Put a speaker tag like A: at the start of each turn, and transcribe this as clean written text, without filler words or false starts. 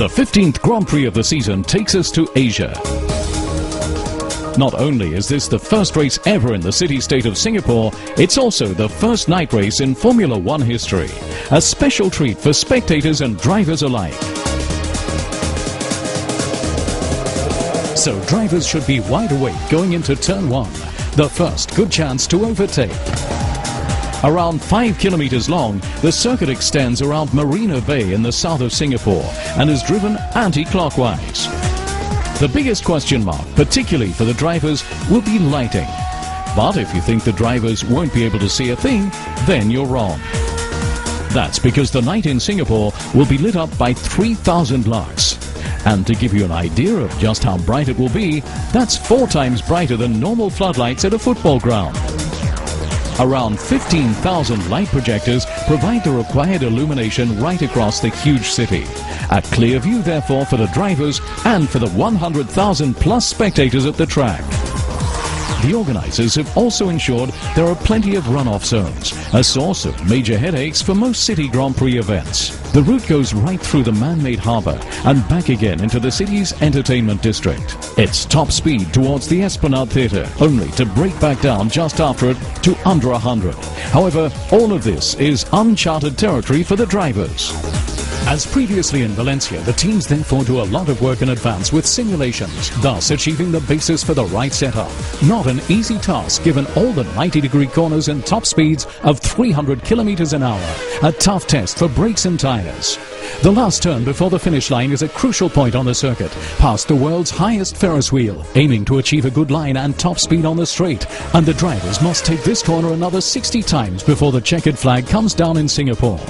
A: The 15th Grand Prix of the season takes us to Asia. Not only is this the first race ever in the city-state of Singapore, it's also the first night race in Formula One history. A special treat for spectators and drivers alike. So drivers should be wide awake going into turn 1, the first good chance to overtake. Around 5 kilometers long, the circuit extends around Marina Bay in the south of Singapore and is driven anti-clockwise. The biggest question mark, particularly for the drivers, will be lighting. But if you think the drivers won't be able to see a thing, then you're wrong. That's because the night in Singapore will be lit up by 3,000 lux. And to give you an idea of just how bright it will be, that's 4 times brighter than normal floodlights at a football ground. Around 15,000 light projectors provide the required illumination right across the huge city. A clear view, therefore, for the drivers and for the 100,000 plus spectators at the track. The organisers have also ensured there are plenty of runoff zones, a source of major headaches for most city Grand Prix events. The route goes right through the man-made harbour and back again into the city's entertainment district. It's top speed towards the Esplanade Theatre, only to break back down just after it to under 100. However, all of this is uncharted territory for the drivers. As previously in Valencia, the teams therefore do a lot of work in advance with simulations, thus achieving the basis for the right setup. Not an easy task given all the 90-degree corners and top speeds of 300 kilometers an hour. A tough test for brakes and tires. The last turn before the finish line is a crucial point on the circuit, past the world's highest Ferris wheel, aiming to achieve a good line and top speed on the straight. And the drivers must take this corner another 60 times before the checkered flag comes down in Singapore.